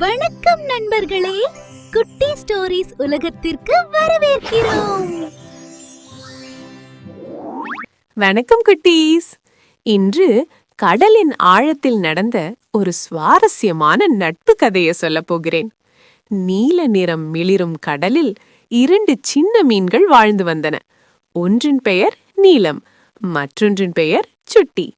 வணக்கம் நண்பர்களே, குட்டி ஸ்டோரிஸ் உலகத்திற்கு வரவேற்கிறோம். வணக்கம் குட்டீஸ். இன்று கடலின் ஆழத்தில் நடந்த ஒரு சுவாரஸ்யமான நட்பு கதையை சொல்லப் போகிறேன். நீல நிறம் மிளிரும் கடலில் 2 சின்ன மீன்கள் வாழ்ந்து வந்தன. ஒன்றின் பெயர் நீலம், மற்றொன்றின் பெயர் சுட்டி.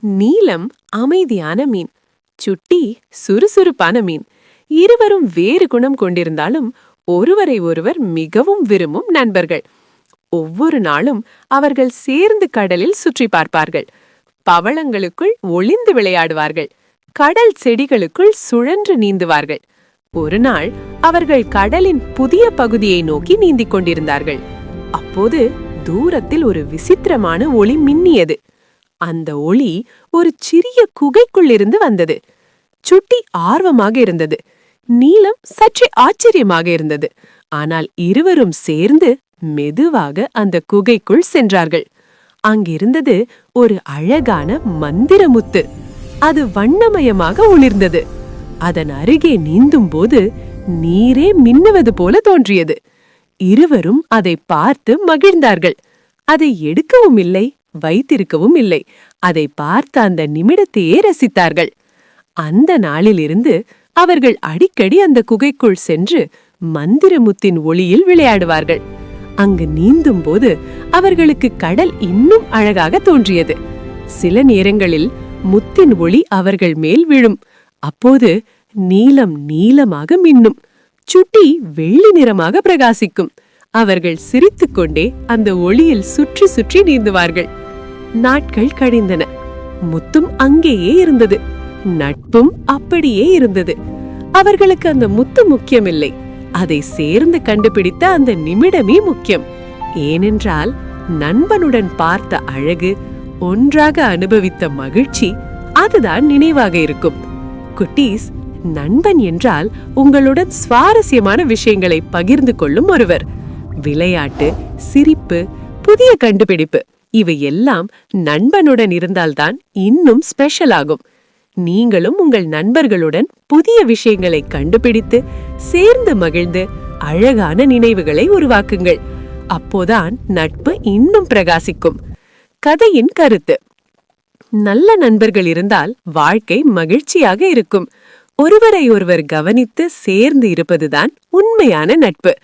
நீலம் அமைதியான மீன், சுட்டி சுறுசுறுப்பான மீன். இருவரும் வேறு குணம் கொண்டிருந்தாலும் ஒருவரை ஒருவர் மிகவும் விரும்பும் நண்பர்கள். ஒவ்வொரு நாளும் அவர்கள் சேர்ந்து கடலில் சுற்றி பார்ப்பார்கள். பவளங்களுக்குள் ஒளிந்து விளையாடுவார்கள். கடல் செடிகளுக்குள் சுழன்று நீந்துவார்கள். ஒரு நாள் அவர்கள் கடலின் புதிய பகுதியை நோக்கி நீந்திக் கொண்டிருந்தார்கள். அப்போது தூரத்தில் ஒரு விசித்திரமான ஒளி மின்னியது. அந்த ஒளி ஒரு சிறிய குகைக்குள்ளிருந்து வந்தது. சுட்டி ஆர்வமாக இருந்தது. நீலம் சற்றே ஆச்சரியமாக இருந்தது. ஆனால் இருவரும் சேர்ந்து மெதுவாக அந்த குகைக்குள் சென்றார்கள். அங்கிருந்தது ஒரு அழகான மந்திர முத்து. அது வண்ணமயமாக ஒளிர்ந்தது. அதன் அருகே நீந்தும் போது நீரே மின்னுவது போல தோன்றியது. இருவரும் அதை பார்த்து மகிழ்ந்தார்கள். அதை எடுக்கவும் இல்லை, வைத்திருக்கவும் இல்லை. அதை பார்த்த அந்த நிமிடத்தையே ரசித்தார்கள். அந்த நாளிலிருந்து அவர்கள் அடிக்கடி அந்த குகைக்குள் சென்று மந்திரமுத்தின் ஒளியில் விளையாடுவார்கள். அங்கு நீந்தும் போது அவர்களுக்கு கடல் இன்னும் அழகாக தோன்றியது. சில நேரங்களில் முத்தின் ஒளி அவர்கள் மேல் விழும். அப்போது நீலம் நீலமாக மின்னும், சுட்டி வெள்ளி நிறமாக பிரகாசிக்கும். அவர்கள் சிரித்துக்கொண்டே அந்த ஒளியில் சுற்றி சுற்றி நீந்துவார்கள். நாட்கள் கழிந்தன. முத்தும் அங்கேயே இருந்தது. நட்பும் அப்படியே இருந்தது. அவர்களுக்கு அந்த முத்து முக்கியமில்லை, அதை சேர்ந்து கண்டுபிடித்த அந்த நிமிடமே முக்கியம். ஏனென்றால் நண்பனுடன் பார்த்த அழகு, ஒன்றாக அனுபவித்த மகிழ்ச்சி, அதுதான் நினைவாக இருக்கும். குட்டீஸ், நண்பன் என்றால் உங்களுடன் சுவாரஸ்யமான விஷயங்களை பகிர்ந்து கொள்ளும் ஒருவர். விளையாட்டு, சிரிப்பு, புதிய கண்டுபிடிப்பு, இவை எல்லாம் நண்பனுடன் இருந்தால்தான் இன்னும் ஸ்பெஷல் ஆகும். நீங்களும் உங்கள் நண்பர்களுடன் புதிய விஷயங்களை கண்டுபிடித்து சேர்ந்து மகிழ்ந்து அழகான நினைவுகளை உருவாக்குங்கள். அப்போதான் நட்பு இன்னும் பிரகாசிக்கும். கதையின் கருத்து: நல்ல நண்பர்கள் இருந்தால் வாழ்க்கை மகிழ்ச்சியாக இருக்கும். ஒருவரை ஒருவர் கவனித்து சேர்ந்து இருப்பதுதான் உண்மையான நட்பு.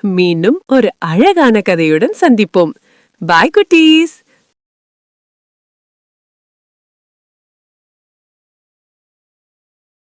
மீண்டும் ஒரு அழகான கதையுடன் சந்திப்போம். பாய் குட்டீஸ்.